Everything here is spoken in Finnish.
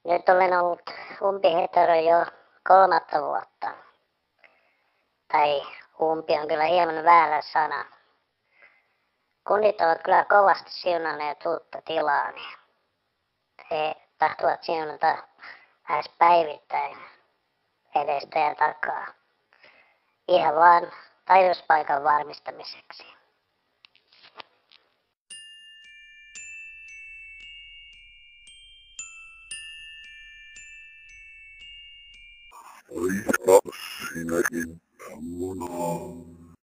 Nyt olen ollut umpihetero jo 3 vuotta. Tai umpi on kyllä hieman väärä sana. Kundit ovat kyllä kovasti siunanneet uutta tilaani. He tahtovat siunata lähes päivittäin edestä ja takaa. Ihan vaan taivauspaikan varmistamiseksi. Aika sinäkin munaa.